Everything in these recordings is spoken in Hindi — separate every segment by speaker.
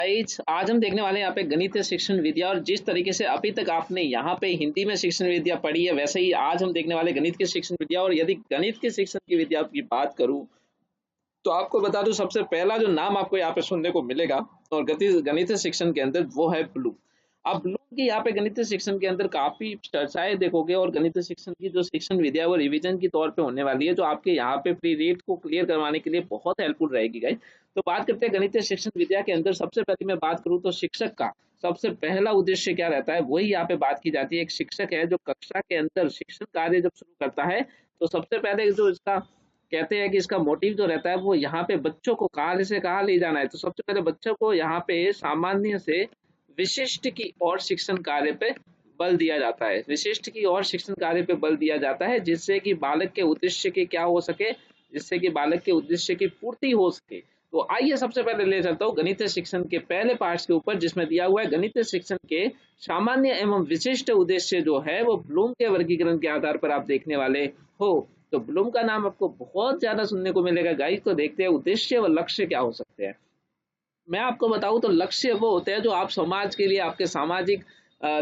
Speaker 1: गाइस, आज हम देखने वाले हैं यहाँ पे गणितीय शिक्षण विद्या। और जिस तरीके से अभी तक आपने यहाँ पे हिंदी में शिक्षण विद्या पढ़ी है, वैसे ही आज हम देखने वाले गणित के शिक्षण विद्या। और यदि गणित के शिक्षण की विद्या की बात करूँ तो आपको बता दूं, सबसे पहला जो नाम आपको यहाँ पे सुनने को मिलेगा और गणितीय शिक्षण के अंदर, वो है ब्लूम। आप ब्लूम की यहाँ पे गणितीय शिक्षण के अंदर काफी चर्चाएं देखोगे। और गणितीय शिक्षण की जो शिक्षण विद्या है वो रिवीजन की तौर पे होने वाली है, जो आपके यहाँ पे प्री रीड को क्लियर करवाने के लिए बहुत हेल्पफुल रहेगी गाइस। तो बात करते हैं गणितीय शिक्षण विद्या के अंदर। सबसे पहले मैं बात करूँ तो शिक्षक का सबसे पहला उद्देश्य क्या रहता है, वही यहाँ पे बात की जाती है। एक शिक्षक है जो कक्षा के अंदर शिक्षण कार्य जब शुरू करता है, तो सबसे पहले जो इसका कहते हैं कि इसका मोटिव जो रहता है वो यहाँ पे बच्चों को कहाँ से कहाँ ले जाना है। तो सबसे पहले बच्चों को यहाँ पे सामान्य से विशिष्ट की और शिक्षण कार्य पे बल दिया जाता है। विशिष्ट की और शिक्षण कार्य पे बल दिया जाता है, जिससे कि बालक के उद्देश्य की क्या हो सके, जिससे कि बालक के उद्देश्य की पूर्ति हो सके। तो आइए सबसे पहले ले चलता हूँ गणितीय शिक्षण के पहले पार्ट के ऊपर, जिसमें दिया हुआ है गणितीय शिक्षण के सामान्य एवं विशिष्ट उद्देश्य जो है वो ब्लूम के वर्गीकरण के आधार पर आप देखने वाले हो। तो ब्लूम का नाम आपको बहुत ज्यादा सुनने को मिलेगा गाइस। तो देखते हैं उद्देश्य व लक्ष्य क्या हो सकते हैं। मैं आपको बताऊं तो लक्ष्य वो होते हैं जो आप समाज के लिए, आपके सामाजिक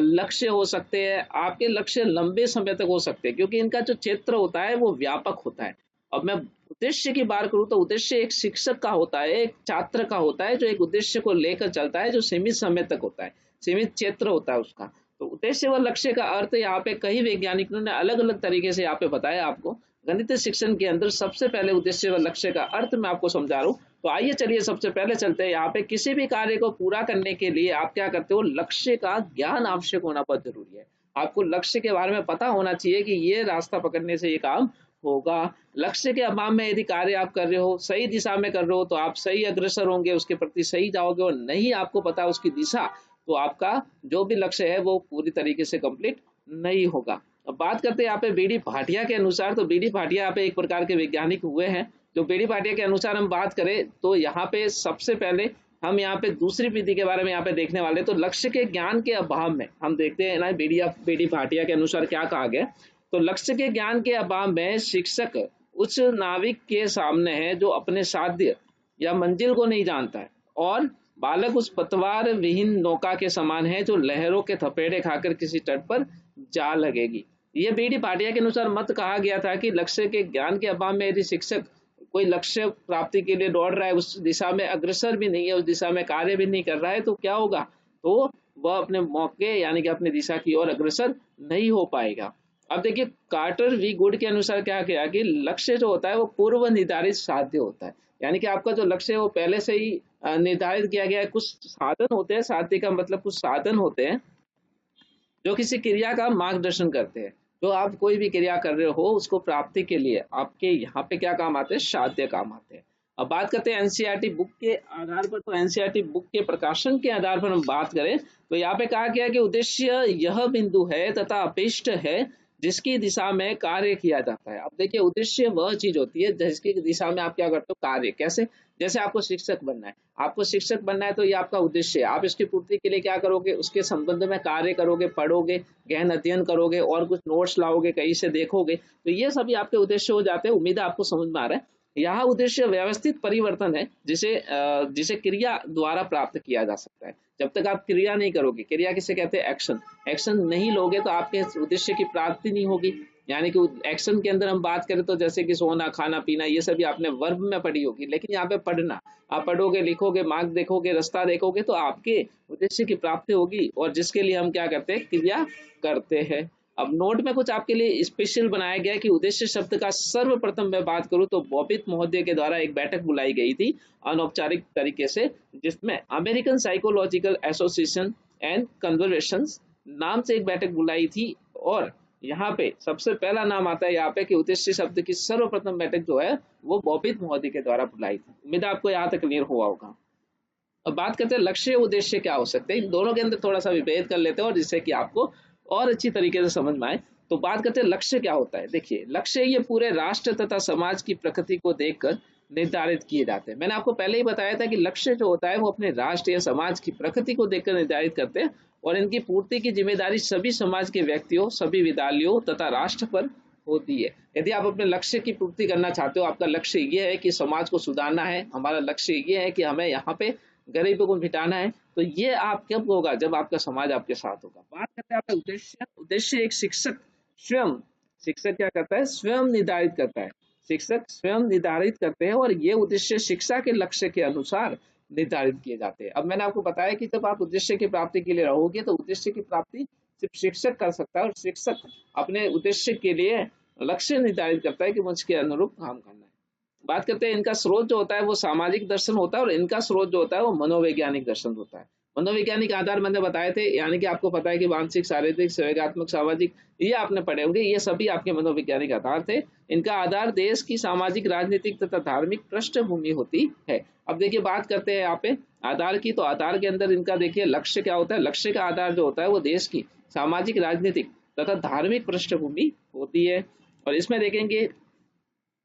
Speaker 1: लक्ष्य हो सकते हैं। आपके लक्ष्य लंबे समय तक हो सकते हैं, क्योंकि इनका जो क्षेत्र होता है वो व्यापक होता है। अब मैं उद्देश्य की बात करूं तो उद्देश्य एक शिक्षक का होता है, एक छात्र का होता है, जो एक उद्देश्य को लेकर चलता है, जो सीमित समय तक होता है, सीमित क्षेत्र होता है उसका। तो उद्देश्य व लक्ष्य का अर्थ यहाँ पे कई वैज्ञानिकों ने अलग अलग तरीके से यहाँ पे बताया आपको। गणितीय शिक्षण के अंदर सबसे पहले उद्देश्य व लक्ष्य का अर्थ मैं आपको समझा रहा हूँ। तो आइए चलिए सबसे पहले चलते हैं। यहाँ पे किसी भी कार्य को पूरा करने के लिए आप क्या करते हो, लक्ष्य का ज्ञान आवश्यक होना बहुत जरूरी है। आपको लक्ष्य के बारे में पता होना चाहिए कि ये रास्ता पकड़ने से ये काम होगा। लक्ष्य के अभाव में यदि कार्य आप कर रहे हो, सही दिशा में कर रहे हो, तो आप सही अग्रसर होंगे, उसके प्रति सही जाओगे। और नहीं आपको पता उसकी दिशा, तो आपका जो भी लक्ष्य है वो पूरी तरीके से कंप्लीट नहीं होगा। अब बात करते हैं यहाँ पे बीडी भाटिया के अनुसार। तो बीडी भाटिया यहाँ पे एक प्रकार के वैज्ञानिक हुए हैं। जो बीडी भाटिया के अनुसार हम बात करें तो यहाँ पे सबसे पहले हम यहाँ पे दूसरी विधि के बारे में यहाँ पे देखने वाले। तो लक्ष्य के ज्ञान के अभाव में हम देखते हैं ना, बीडी भाटिया के अनुसार क्या कहा गया। तो लक्ष्य के ज्ञान के अभाव में शिक्षक उस नाविक के सामने है जो अपने साध्य या मंजिल को नहीं जानता है, और बालक उस पतवार विहीन नौका के समान है जो लहरों के थपेड़े खाकर किसी तट पर जा लगेगी। ये बीडी भाटिया के अनुसार मत कहा गया था कि लक्ष्य के ज्ञान के अभाव में यदि शिक्षक कोई लक्ष्य प्राप्ति के लिए दौड़ रहा है, उस दिशा में अग्रसर भी नहीं है, उस दिशा में कार्य भी नहीं कर रहा है, तो क्या होगा, तो वह अपने मौके यानी कि अपनी दिशा की ओर अग्रसर नहीं हो पाएगा। अब देखिए, कार्टर वी गुड के अनुसार क्या किया कि लक्ष्य जो होता है वो पूर्व निर्धारित साध्य होता है। यानी कि आपका जो लक्ष्य है वो पहले से ही निर्धारित किया गया है। कुछ साधन होते हैं, साध्य का मतलब कुछ साधन होते हैं जो किसी क्रिया का मार्गदर्शन करते हैं। जो आप कोई भी क्रिया कर रहे हो उसको प्राप्ति के लिए आपके यहाँ पे क्या काम आते हैं, साध्य काम आते हैं। अब बात करते हैं एनसीईआरटी बुक के आधार पर। तो एनसीईआरटी बुक के प्रकाशन के आधार पर हम बात करें तो यहाँ पे कहा गया कि उद्देश्य यह बिंदु है तथा अपेष्ट है जिसकी दिशा में कार्य किया जाता है। अब देखिए, उद्देश्य वह चीज होती है जिसकी दिशा में आप क्या करते हो, कार्य। कैसे, जैसे आपको शिक्षक बनना है, आपको शिक्षक बनना है तो ये आपका उद्देश्य है। आप इसकी पूर्ति के लिए क्या करोगे, उसके संबंध में कार्य करोगे, पढ़ोगे, गहन अध्ययन करोगे, और कुछ नोट्स लाओगे, कहीं से देखोगे। तो ये सभी आपके उद्देश्य हो जाते हैं। उम्मीद है आपको समझ में आ रहा है। यहाँ उद्देश्य व्यवस्थित परिवर्तन है जिसे क्रिया द्वारा प्राप्त किया जा सकता है। जब तक आप क्रिया नहीं करोगे, क्रिया किसे कहते हैं, एक्शन। एक्शन नहीं लोगे तो आपके उद्देश्य की प्राप्ति नहीं होगी। यानी कि एक्शन के अंदर हम बात करें तो जैसे कि सोना, खाना, पीना, ये सभी आपने वर्ब में पढ़ी होगी। लेकिन यहाँ पे पढ़ना, आप पढ़ोगे, लिखोगे, मार्ग देखोगे, रास्ता देखोगे, तो आपके उद्देश्य की प्राप्ति होगी, और जिसके लिए हम क्या करते हैं, क्रिया करते हैं। अब नोट में कुछ आपके लिए स्पेशल बनाया गया है कि उद्देश्य शब्द का सर्वप्रथम मैं बात करूं तो बॉबित महोदय के द्वारा एक बैठक बुलाई गई थी अनौपचारिक तरीके से, जिसमें American psychological association and conversation नाम से एक बैठक बुलाई थी। और यहाँ पे सबसे पहला नाम आता है यहाँ पे कि उद्देश्य शब्द की सर्वप्रथम बैठक जो है वो बॉबित महोदय के द्वारा बुलाई थी। उम्मीद है आपको यहाँ तक क्लियर हुआ होगा। अब बात करते हैं लक्ष्य उद्देश्य क्या हो सकते हैं। इन दोनों के अंदर थोड़ा सा विभेद कर लेते हैं, और जिससे कि आपको और अच्छी तरीके से समझ में आए। तो बात करते हैं लक्ष्य क्या होता है। देखिए, लक्ष्य ये पूरे राष्ट्र तथा समाज की प्रकृति को देखकर निर्धारित किए जाते हैं। मैंने आपको पहले ही बताया था कि लक्ष्य जो होता है वो अपने राष्ट्र या समाज की प्रकृति को देखकर निर्धारित करते हैं, और इनकी पूर्ति की जिम्मेदारी सभी समाज के व्यक्तियों, सभी विद्यालयों तथा राष्ट्र पर होती है। यदि आप अपने लक्ष्य की पूर्ति करना चाहते हो, आपका लक्ष्य ये है कि समाज को सुधारना है, हमारा लक्ष्य ये है कि हमें यहाँ पे गरीबों को मिटाना है, तो ये आप कब होगा, जब आपका समाज आपके साथ होगा। बात करते हैं आपका उद्देश्य। उद्देश्य एक शिक्षक स्वयं, शिक्षक क्या करता है, स्वयं निर्धारित करता है। शिक्षक स्वयं निर्धारित करते हैं और ये उद्देश्य शिक्षा के लक्ष्य के अनुसार निर्धारित किए जाते हैं। अब मैंने आपको बताया कि जब आप उद्देश्य की प्राप्ति के लिए रहोगे तो उद्देश्य की प्राप्ति सिर्फ शिक्षक कर सकता है, और शिक्षक अपने उद्देश्य के लिए लक्ष्य निर्धारित करता है कि मुझे के अनुरूप काम करना है। बात करते हैं इनका स्रोत जो होता है वो सामाजिक दर्शन होता है, और इनका स्रोत जो होता है वो मनोवैज्ञानिक दर्शन होता है। मनोवैज्ञानिक आधार मैंने बताए थे, यानी कि आपको पता है कि मानसिक, शारीरिक, संवेगात्मक, सामाजिक, ये आपने पढ़े होंगे, ये सभी आपके मनोवैज्ञानिक आधार थे। इनका आधार देश की सामाजिक, राजनीतिक तथा धार्मिक पृष्ठभूमि होती है। अब देखिए बात करते हैं यहाँ पे आधार की, तो आधार के अंदर इनका देखिए लक्ष्य क्या होता है। लक्ष्य का आधार जो होता है वो देश की सामाजिक, राजनीतिक तथा धार्मिक पृष्ठभूमि होती है। और इसमें देखेंगे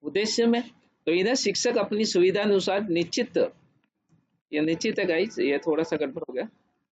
Speaker 1: उद्देश्य में, तो इन्हें शिक्षक अपनी सुविधा अनुसार निश्चित, ये निश्चित है गाइस, ये थोड़ा सा गड़बड़ हो गया,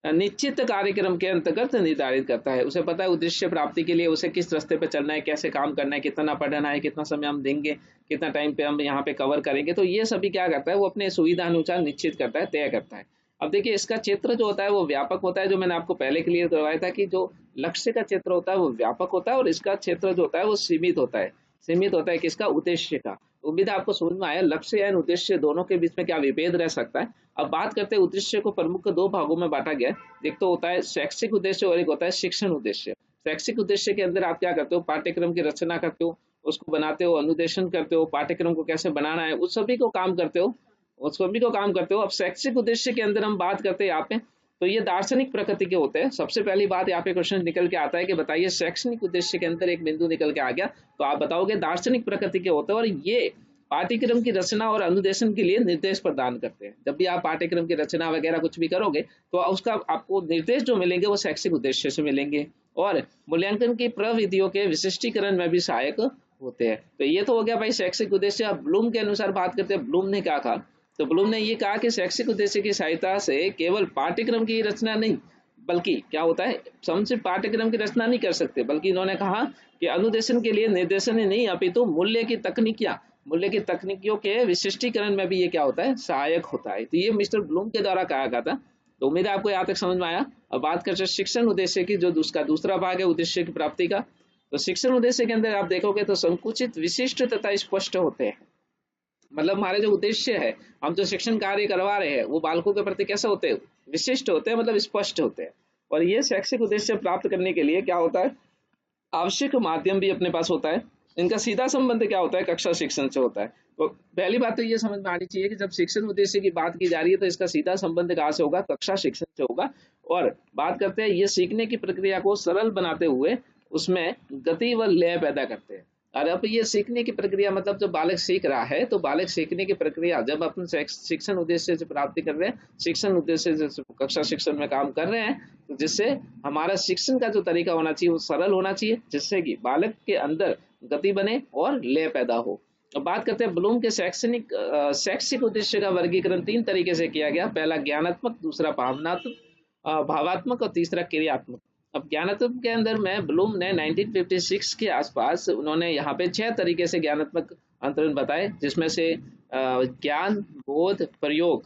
Speaker 1: निश्चित कार्यक्रम के अंतर्गत निर्धारित करता है। उसे पता है उद्देश्य प्राप्ति के लिए उसे किस रास्ते पे चलना है, कैसे काम करना है, कितना पढ़ना है, कितना समय हम देंगे, कितना टाइम पे हम यहाँ पे कवर करेंगे, तो ये सभी क्या करता है वो अपने सुविधा अनुसार निश्चित करता है, तय करता है। अब देखिए इसका क्षेत्र जो होता है वो व्यापक होता है, जो मैंने आपको पहले क्लियर करवाया था कि जो लक्ष्य का क्षेत्र होता है वो व्यापक होता है, और इसका क्षेत्र जो होता है वो सीमित होता है। सीमित होता है किसका, उद्देश्य का। उम्मीद है आपको समझ में आया, लक्ष्य एवं उद्देश्य दोनों के बीच में क्या विभेद रह सकता है। अब बात करते हैं उद्देश्य को प्रमुख दो भागों में बांटा गया है। एक तो होता है शैक्षिक उद्देश्य और एक होता है शिक्षण उद्देश्य। शैक्षिक उद्देश्य के अंदर आप क्या करते हो, पाठ्यक्रम की रचना करते हो, उसको बनाते हो, अनुदेशन करते हो, पाठ्यक्रम को कैसे बनाना है उस सभी को काम करते हो, उस सभी को काम करते हो। अब शैक्षिक उद्देश्य के अंदर हम बात करते हैं यहाँ पे, तो ये दार्शनिक प्रकृति के होते हैं। सबसे पहली बात यहाँ पे क्वेश्चन निकल के आता है कि बताइए शैक्षणिक उद्देश्य के अंदर एक बिंदु निकल के आ गया, तो आप बताओगे दार्शनिक प्रकृति के होते हैं, और ये पाठ्यक्रम की रचना और अनुदेशन के लिए निर्देश प्रदान करते हैं। जब भी आप पाठ्यक्रम की रचना वगैरह कुछ भी करोगे तो उसका आपको निर्देश जो मिलेंगे वो शैक्षिक उद्देश्य से मिलेंगे, और मूल्यांकन की प्रविधियों के विशिष्टीकरण में भी सहायक होते हैं। तो ये तो हो गया भाई शैक्षिक उद्देश्य। अब ब्लूम के अनुसार बात करते हैं, ब्लूम ने क्या कहा, तो ब्लूम ने ये कहा कि शैक्षिक उद्देश्य की सहायता से केवल पाठ्यक्रम की रचना नहीं, बल्कि क्या होता है, हम सिर्फ पाठ्यक्रम की रचना नहीं कर सकते, बल्कि इन्होंने कहा कि अनुदेशन के लिए निर्देशन ही नहीं अपितु मूल्य की तकनीकियां, मूल्य की तकनीकियों के विशिष्टीकरण में भी ये क्या होता है, सहायक होता है। तो ये मिस्टर ब्लूम के द्वारा कहा गया था। तो उम्मीद है आपको यहाँ तक समझ में आया। अब बात करते हैं शिक्षण उद्देश्य की, जो उसका दूसरा भाग है उद्देश्य की प्राप्ति का। तो शिक्षण उद्देश्य के अंदर आप देखोगे तो संकुचित, विशिष्ट तथा स्पष्ट होते हैं। मतलब हमारे जो उद्देश्य है, हम जो शिक्षण कार्य करवा रहे हैं वो बालकों के प्रति कैसे होते हैं, विशिष्ट होते हैं, मतलब स्पष्ट होते हैं। और ये शैक्षिक उद्देश्य प्राप्त करने के लिए क्या होता है, आवश्यक माध्यम भी अपने पास होता है। इनका सीधा संबंध क्या होता है, कक्षा शिक्षण से होता है। तो पहली बात तो ये समझ में आनी चाहिए कि जब शिक्षण उद्देश्य की बात की जा रही है तो इसका सीधा संबंध कहाँ से होगा, कक्षा शिक्षण से होगा। और बात करते हैं ये सीखने की प्रक्रिया को सरल बनाते हुए उसमें गति व लय पैदा करते हैं। और अब ये सीखने की प्रक्रिया मतलब जब बालक सीख रहा है तो बालक सीखने की प्रक्रिया जब अपन शिक्षण उद्देश्य से प्राप्ति कर रहे हैं, शिक्षण उद्देश्य से कक्षा शिक्षण में काम कर रहे हैं, तो जिससे हमारा शिक्षण का जो तरीका होना चाहिए वो सरल होना चाहिए, जिससे कि बालक के अंदर गति बने और लय पैदा हो। अब बात करते हैं ब्लूम के शैक्षिक उद्देश्य का वर्गीकरण तीन तरीके से किया गया। पहला ज्ञानात्मक, दूसरा भावात्मक और तीसरा क्रियात्मक। अब ज्ञानात्मक के अंदर में ब्लूम ने 1956 के आसपास उन्होंने यहाँ पे 6 तरीके से ज्ञानात्मक अंतरण बताए, जिसमें से ज्ञान, बोध, प्रयोग,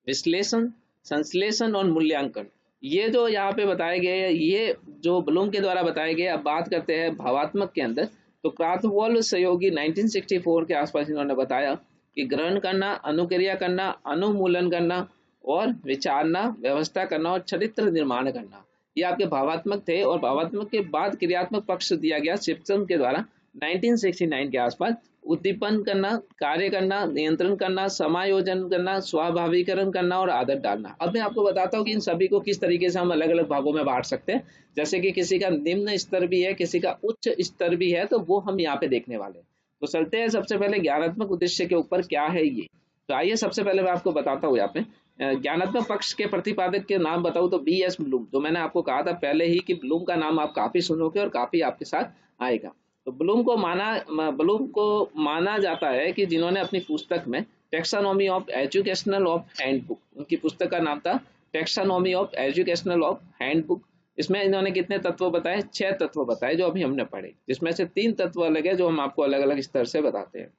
Speaker 1: विश्लेषण, संश्लेषण और मूल्यांकन, ये जो यहाँ पे बताए गए ये जो ब्लूम के द्वारा बताए गए। अब बात करते हैं भावात्मक के अंदर, तो क्राथवोल सहयोगी 1964 के आसपास इन्होंने बताया कि ग्रहण करना, अनुक्रिया करना, अनुमूलन करना और विचारना, व्यवस्था करना और चरित्र निर्माण करना, ये आपके भावात्मक थे। और भावात्मक के बाद क्रियात्मक पक्ष दिया गया सिम्पसन के द्वारा 1969 के आसपास। उद्दीपन करना, कार्य करना, नियंत्रण करना, समायोजन करना, स्वाभाविकरण करना और आदत डालना। अब मैं आपको बताता हूँ कि इन सभी को किस तरीके से हम अलग अलग भागों में बांट सकते हैं। जैसे कि किसी का निम्न स्तर भी है, किसी का उच्च स्तर भी है, तो वो हम यहाँ पे देखने वाले हैं। तो चलते हैं सबसे पहले ज्ञानात्मक उद्देश्य के ऊपर क्या है ये। तो आइए सबसे पहले मैं आपको बताता हूँ यहाँ पे ज्ञानात्मक पक्ष के प्रतिपादक के नाम बताऊं तो B.S. ब्लूम, जो मैंने आपको कहा था पहले ही कि ब्लूम का नाम आप काफी सुनोगे और काफी आपके साथ आएगा। तो ब्लूम को माना जाता है कि जिन्होंने अपनी पुस्तक में टेक्सानॉमी ऑफ एजुकेशनल ऑफ हैंडबुक, उनकी पुस्तक का नाम था टेक्सानॉमी ऑफ एजुकेशनल ऑफ हैंडबुक। इसमें इन्होंने कितने तत्व बताए, 6 तत्व बताए जो अभी हमने पढ़े, जिसमें से 3 तत्व अलग है जो हम आपको अलग अलग स्तर से बताते हैं।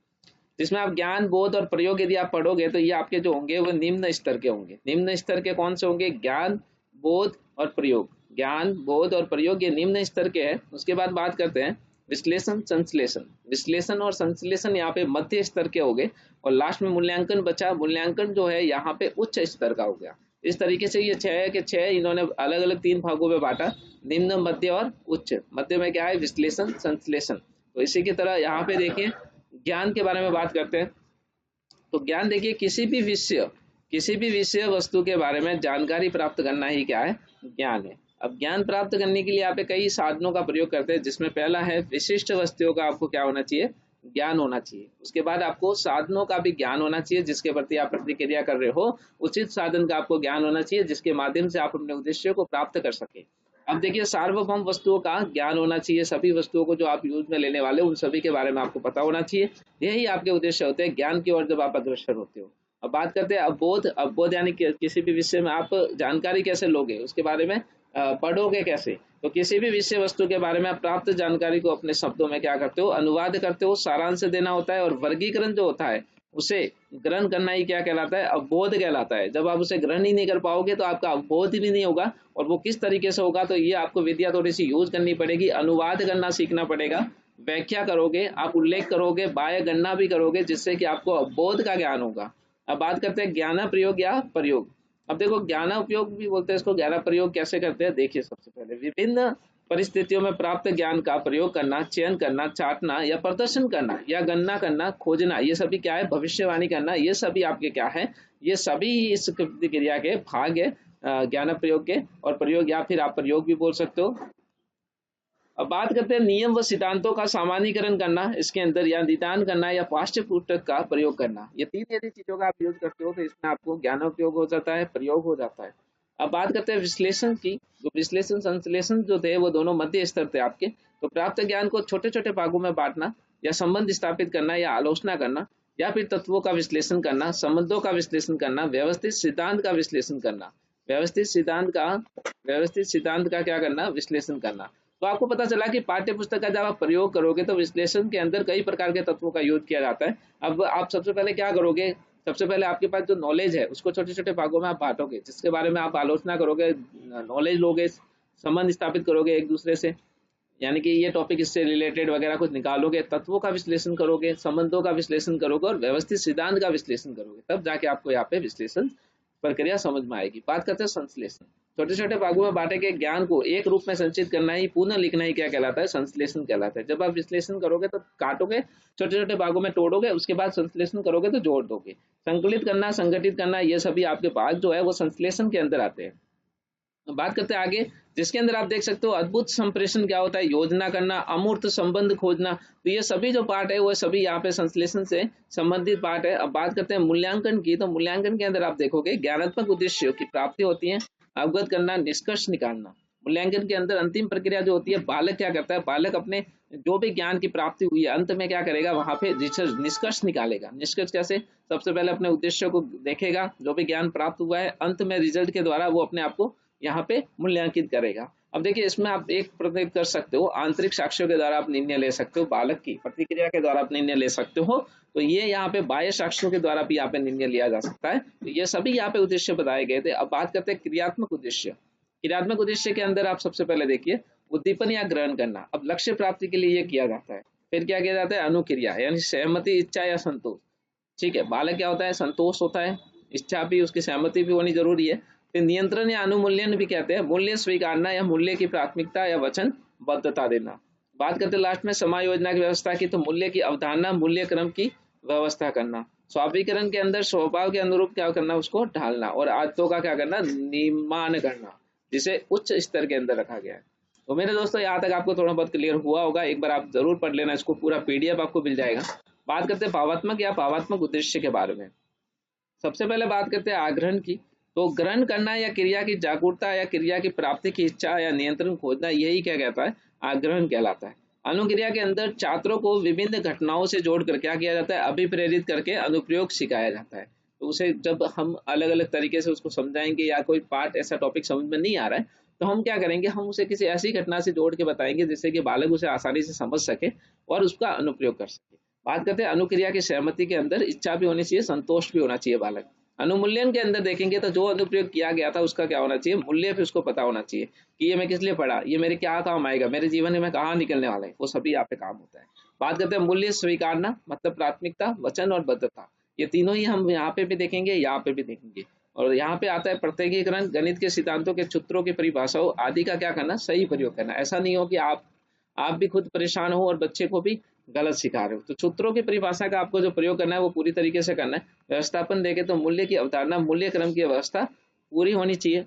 Speaker 1: जिसमें आप ज्ञान, बोध और प्रयोग यदि आप पढ़ोगे तो ये आपके जो होंगे वो निम्न स्तर के होंगे। निम्न स्तर के कौन से होंगे? ज्ञान, बोध और प्रयोग। ज्ञान, बोध और प्रयोग ये निम्न स्तर के हैं। उसके बाद बात करते हैं विश्लेषण, संश्लेषण। विश्लेषण और संश्लेषण यहाँ पे मध्य स्तर के हो गए, और लास्ट में मूल्यांकन बचा। मूल्यांकन जो है यहाँ पे उच्च स्तर का हो गया। इस तरीके से ये 6 है कि 6 इन्होंने अलग अलग 3 भागों में बांटा, निम्न, मध्य और उच्च। मध्य में क्या है? विश्लेषण, संश्लेषण। तो इसी की तरह यहाँ पे देखिए ज्ञान के बारे में बात करते हैं। तो ज्ञान देखिए किसी भी विषय वस्तु के बारे में जानकारी प्राप्त करना ही क्या है? ज्ञान है। अब ज्ञान प्राप्त करने के लिए आप कई साधनों का प्रयोग करते हैं, जिसमें पहला है विशिष्ट वस्तुओं का आपको क्या होना चाहिए? ज्ञान होना चाहिए। उसके बाद आपको साधनों का भी ज्ञान होना चाहिए, जिसके प्रति आप प्रतिक्रिया कर रहे हो। उचित साधन का आपको ज्ञान होना चाहिए, जिसके माध्यम से आप अपने उद्देश्य को प्राप्त कर सके। अब देखिए सार्वभौम वस्तुओं का ज्ञान होना चाहिए। सभी वस्तुओं को जो आप यूज में लेने वाले उन सभी के बारे में आपको पता होना चाहिए। यही आपके उद्देश्य होते हैं ज्ञान की ओर जब आप अग्रसर होते हो। अब बात करते हैं अवबोध। अवबोध यानी किसी भी विषय में आप जानकारी कैसे लोगे, उसके बारे में पढ़ोगे कैसे। तो किसी भी विषय वस्तु के बारे में आप प्राप्त जानकारी को अपने शब्दों में क्या करते हो? अनुवाद करते हो, सारांश देना होता है। और वर्गीकरण जो होता है उसे ग्रहण करना ही क्या कहलाता है? अवबोध कहलाता है। जब आप उसे ग्रहण ही नहीं कर पाओगे तो आपका अवबोध भी नहीं होगा। और वो किस तरीके से होगा? तो ये आपको विद्या थोड़ी सी यूज करनी पड़ेगी, अनुवाद करना सीखना पड़ेगा, व्याख्या करोगे, आप उल्लेख करोगे, बाह्य गणना भी करोगे, जिससे कि आपको अवबोध का ज्ञान होगा। अब बात करते हैं ज्ञान प्रयोग या प्रयोग। अब देखो ज्ञान उपयोग भी बोलते हैं इसको, ज्ञान प्रयोग कैसे करते हैं? देखिए सबसे पहले विभिन्न परिस्थितियों में प्राप्त ज्ञान का प्रयोग करना, चयन करना, चाटना या प्रदर्शन करना या गणना करना, खोजना, ये सभी क्या है? भविष्यवाणी करना। ये सभी आपके क्या है? ये सभी इस क्रिया के भाग है, ज्ञान प्रयोग के। और प्रयोग या फिर आप प्रयोग भी बोल सकते हो। अब बात करते हैं नियम व सिद्धांतों का सामान्यीकरण करना इसके अंदर, या निदान करना या पाठ्य पुस्तक का प्रयोग करना। ये 3 यदि चीजों का आप यूज करते हो तो इसमें आपको ज्ञान उपयोग हो जाता है, प्रयोग हो जाता है। अब बात करते हैं विश्लेषण की। जो विश्लेषण संश्लेषण जो थे वो दोनों मध्य स्तर थे आपके। तो प्राप्त ज्ञान को छोटे छोटे भागों में बांटना, या संबंध स्थापित करना या आलोचना करना, या फिर तत्वों का विश्लेषण करना, संबंधों का विश्लेषण करना, व्यवस्थित सिद्धांत का विश्लेषण करना। व्यवस्थित सिद्धांत का क्या करना? विश्लेषण करना। तो आपको पता चला कि पाठ्य पुस्तक का जब आप प्रयोग करोगे तो विश्लेषण के अंदर कई प्रकार के तत्वों का यूज किया जाता है। अब आप सबसे पहले क्या करोगे? सबसे पहले आपके पास जो नॉलेज है उसको छोटे छोटे भागों में आप बांटोगे, जिसके बारे में आप आलोचना करोगे, नॉलेज लोगे, संबंध स्थापित करोगे एक दूसरे से, यानी कि ये टॉपिक इससे रिलेटेड वगैरह कुछ निकालोगे, तत्वों का विश्लेषण करोगे, संबंधों का विश्लेषण करोगे और व्यवस्थित सिद्धांत का विश्लेषण करोगे। तब जाके आपको यहाँ पे विश्लेषण प्रक्रिया समझ में आएगी। बात करते हैं संश्लेषण। छोटे छोटे भागों में बांटे गए ज्ञान को एक रूप में संचित करना ही, पुनः लिखना ही क्या कहलाता है? संश्लेषण कहलाता है। जब आप विश्लेषण करोगे तो काटोगे, छोटे छोटे भागों में तोड़ोगे, उसके बाद संश्लेषण करोगे तो जोड़ दोगे। संकलित करना, संगठित करना, ये सभी आपके भाग जो है वो संश्लेषण के अंदर आते हैं। बात करते हैं आगे, जिसके अंदर आप देख सकते हो अद्भुत संप्रेषण क्या होता है, योजना करना, अमूर्त संबंध खोजना। तो ये सभी जो पार्ट है वो सभी यहाँ पे संश्लेषण से संबंधित पार्ट है। अब बात करते हैं मूल्यांकन की। तो मूल्यांकन के अंदर आप देखोगे ज्ञानात्मक उद्देश्यों की प्राप्ति होती है, अवगत करना, निष्कर्ष निकालना। मूल्यांकन के अंदर अंतिम प्रक्रिया जो होती है, बालक क्या करता है? बालक अपने जो भी ज्ञान की प्राप्ति हुई है अंत में क्या करेगा? वहां पे निष्कर्ष निकालेगा। निष्कर्ष कैसे? सबसे पहले अपने उद्देश्यों को देखेगा, जो भी ज्ञान प्राप्त हुआ है, अंत में रिजल्ट के द्वारा वो अपने आप को यहाँ पे मूल्यांकित करेगा। अब देखिए इसमें आप एक प्रत्येक कर सकते हो, आंतरिक साक्ष्यों के द्वारा आप निर्णय ले सकते हो, बालक की प्रतिक्रिया के द्वारा आप निर्णय ले सकते हो। तो ये यहाँ पे बाह्य साक्ष्यों के द्वारा भी यहाँ पे निर्णय लिया जा सकता है। तो ये सभी यहाँ पे उद्देश्य बताए गए थे। अब बात करते हैं क्रियात्मक उद्देश्य। क्रियात्मक उद्देश्य के अंदर आप सबसे पहले देखिए उद्दीपन या ग्रहण करना। अब लक्ष्य प्राप्ति के लिए ये किया जाता है। फिर क्या किया जाता है? अनुक्रिया, यानी सहमति, इच्छा या संतोष। ठीक है, बालक क्या होता है? संतोष होता है, इच्छा भी, उसकी सहमति भी होनी जरूरी है। फिर नियंत्रण या अनुमूल्यन भी कहते हैं, मूल्य स्वीकारना या मूल्य की प्राथमिकता या वचनबद्धता देना। बात करते हैं लास्ट में समायोजना की व्यवस्था की। तो मूल्य की अवधारणा, मूल्य क्रम की व्यवस्था करना। स्वाभिकरण के अंदर स्वभाव के अनुरूप क्या करना? उसको ढालना। और आदतों का क्या करना? निर्माण करना, जिसे उच्च स्तर के अंदर रखा गया है। तो मेरे दोस्तों यहाँ तक आपको थोड़ा बहुत क्लियर हुआ होगा। एक बार आप जरूर पढ़ लेना इसको, पूरा पीडीएफ आपको मिल जाएगा। बात करते हैं भावात्मक या भावात्मक उद्देश्य के बारे में। सबसे पहले बात करते हैं आग्रहण की। तो ग्रहण करना या क्रिया की जागरूकता या क्रिया की प्राप्ति की इच्छा या नियंत्रण खोजना, यही क्या कहता है? आग्रहण कहलाता है। अनुक्रिया के अंदर छात्रों को विभिन्न घटनाओं से जोड़कर क्या किया जाता है? अभिप्रेरित करके अनुप्रयोग सिखाया जाता है। तो उसे जब हम अलग अलग तरीके से उसको समझाएंगे, या कोई पार्ट ऐसा टॉपिक समझ में नहीं आ रहा है, तो हम क्या करेंगे? हम उसे किसी ऐसी घटना से जोड़ के बताएंगे जिससे कि बालक उसे आसानी से समझ सके और उसका अनुप्रयोग कर सके। बात करते हैं अनुक्रिया की सहमति के अंदर इच्छा भी होनी चाहिए, संतोष भी होना चाहिए बालक। अनुमूल्यन के अंदर देखेंगे तो जो अनुप्रयोग किया गया था उसका क्या होना चाहिए, मूल्य भी उसको पता होना चाहिए कि ये मैं किस लिए पढ़ा, ये मेरे क्या काम आएगा, मेरे जीवन में कहाँ निकलने वाला है, वो सभी यहाँ पे काम होता है। बात करते हैं मूल्य स्वीकारना, मतलब प्राथमिकता, वचन और बद्धता, ये तीनों ही हम यहाँ पे भी देखेंगे, यहाँ पे भी देखेंगे। और यहाँ पे आता है प्रत्येकीकरण, गणित के सिद्धांतों के सूत्रों की परिभाषाओं आदि का क्या करना, सही प्रयोग करना। ऐसा नहीं हो कि आप भी खुद परेशान हो और बच्चे को भी गलत सिखा रहे हो। तो सूत्रों की परिभाषा का आपको जो प्रयोग करना है वो पूरी तरीके से करना है। व्यवस्थापन देखे तो मूल्य की अवधारणा, मूल्य क्रम की व्यवस्था पूरी होनी चाहिए।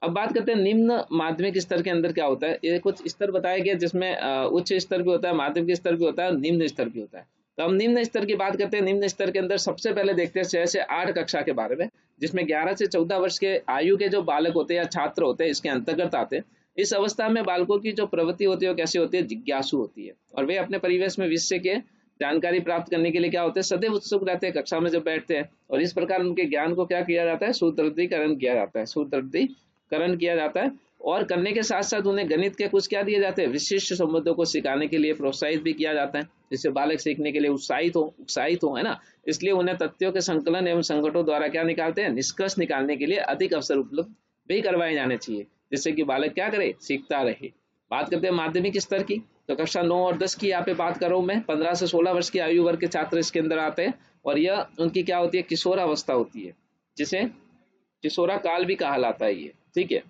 Speaker 1: अब बात करते हैं निम्न माध्यमिक स्तर के अंदर क्या होता है, ये कुछ स्तर बताया गया जिसमें उच्च स्तर भी होता है, माध्यमिक स्तर भी होता है, निम्न स्तर भी होता है। तो हम निम्न स्तर की बात करते हैं। निम्न स्तर के अंदर सबसे पहले देखते हैं 6 से 8 कक्षा के बारे में, जिसमें 11 से 14 वर्ष के आयु के जो बालक होते हैं या छात्र होते हैं इसके अंतर्गत आते हैं। इस अवस्था में बालकों की जो प्रवृत्ति होती है वो कैसी होती है, जिज्ञासु होती है, और वे अपने परिवेश में विषय के जानकारी प्राप्त करने के लिए क्या होते हैं, सदैव उत्सुक रहते हैं कक्षा में जब बैठते हैं। और इस प्रकार उनके ज्ञान को क्या किया जाता है, सुदृढ़ीकरण किया जाता है, सुदृढ़ीकरण किया जाता है। और करने के साथ साथ उन्हें गणित के कुछ क्या दिए जाते हैं, विशिष्ट संबंधों को सिखाने के लिए प्रोत्साहित भी किया जाता है, जिससे बालक सीखने के लिए उत्साहित हो, है ना। इसलिए उन्हें तथ्यों के संकलन एवं संकटों द्वारा क्या निकालते हैं, निष्कर्ष निकालने के लिए अधिक अवसर उपलब्ध भी करवाए जाने चाहिए, जिससे कि बालक क्या करे, सीखता रहे। बात करते हैं माध्यमिक स्तर की, तो कक्षा 9 और 10 की यहाँ पे बात कर रहा हूँ मैं। 15 से 16 वर्ष की आयु वर्ग के छात्र इसके अंदर आते हैं, और यह उनकी क्या होती है, किशोरावस्था होती है, जिसे किशोरा काल भी कहलाता है ये, ठीक है।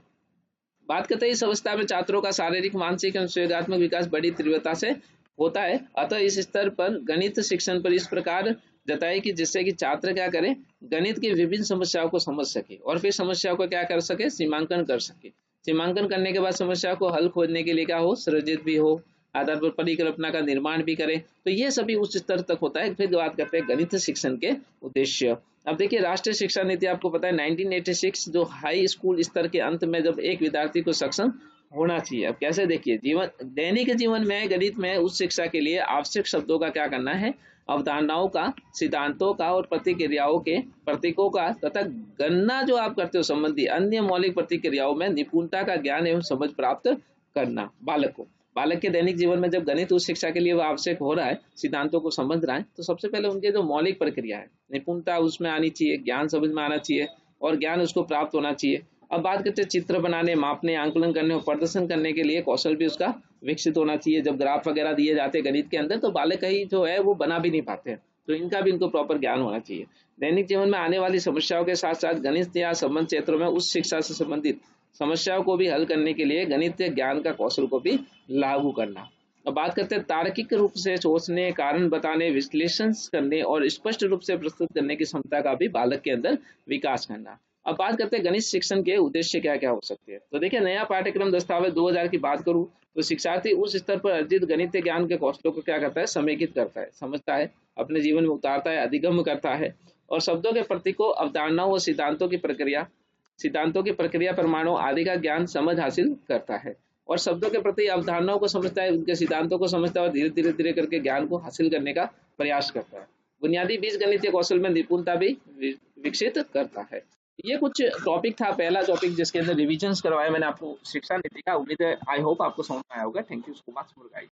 Speaker 1: बात करते हैं इस अवस्था में छात्रों का शारीरिक, मानसिक एवं संवेगात्मक विकास बड़ी तीव्रता से होता है। अतः इस स्तर पर गणित शिक्षण पर इस प्रकार जताए कि जिससे कि छात्र क्या करे, गणित की विभिन्न समस्याओं को समझ सके और फिर समस्याओं को क्या कर सके, सीमांकन कर सके। सीमांकन करने के बाद समस्या को हल खोजने के लिए क्या हो, सृजित भी हो, आधार पर परिकल्पना का निर्माण भी करे। तो ये सभी उच्च स्तर तक होता है। फिर बात करते हैं गणित शिक्षण के उद्देश्य। अब देखिए राष्ट्रीय शिक्षा नीति आपको पता है 1986, जो हाई स्कूल स्तर के अंत में जब एक विद्यार्थी को सक्षम होना चाहिए। अब कैसे, देखिए जीवन, दैनिक जीवन में गणित में उच्च शिक्षा के लिए आवश्यक शब्दों का क्या करना है, अवधारणाओं का, सिद्धांतों का और प्रतिक्रियाओं के प्रतीकों का तथा गणना जो आप करते हो संबंधी अन्य मौलिक प्रतिक्रियाओं में निपुणता का ज्ञान एवं समझ प्राप्त करना बालक को। बालक के दैनिक जीवन में जब गणित उच्च शिक्षा के लिए वो आवश्यक हो रहा है, सिद्धांतों को समझ रहा है, तो सबसे पहले उनके जो मौलिक प्रक्रिया है, निपुणता उसमें आनी चाहिए, ज्ञान समझ में आना चाहिए और ज्ञान उसको प्राप्त होना चाहिए। अब बात करते हैं चित्र बनाने, मापने, आंकलन करने और प्रदर्शन करने के लिए कौशल भी उसका विकसित होना चाहिए। जब ग्राफ वगैरह दिए जाते हैं गणित के अंदर तो बालक ही जो है वो बना भी नहीं पाते हैं, तो इनका भी इनको प्रॉपर ज्ञान होना चाहिए। दैनिक जीवन में आने वाली समस्याओं के साथ साथ गणित या संबंध क्षेत्रों में उच्च शिक्षा से संबंधित समस्याओं को भी हल करने के लिए गणित ज्ञान का कौशल को भी लागू करना। अब बात करते हैं तार्किक रूप से सोचने, कारण बताने, विश्लेषण करने और स्पष्ट रूप से प्रस्तुत करने की क्षमता का भी बालक के अंदर विकास करना। अब बात करते हैं गणित शिक्षण के उद्देश्य क्या क्या हो सकते हैं। तो देखिए नया पाठ्यक्रम दस्तावेज 2000 की बात करूं तो शिक्षार्थी उस स्तर पर अर्जित गणित ज्ञान के कौशलों को क्या करता है, समेकित करता है, समझता है, अपने जीवन में उतारता है, अधिगम करता है और शब्दों के प्रतीकों, अवधारणाओं और सिद्धांतों की प्रक्रिया, प्रमाणों आदि का ज्ञान समझ हासिल करता है और शब्दों के प्रति अवधारणाओं को समझता है, उनके सिद्धांतों को समझता है और धीरे धीरे धीरे करके ज्ञान को हासिल करने का प्रयास करता है। बुनियादी बीजगणितीय कौशल में निपुणता भी विकसित करता है। ये कुछ टॉपिक था, पहला टॉपिक जिसके अंदर रिविजन्स करवाया मैंने आपको शिक्षा नीति का। उम्मीद है आई होप आपको समझ में आया होगा। Thank you so much for guide.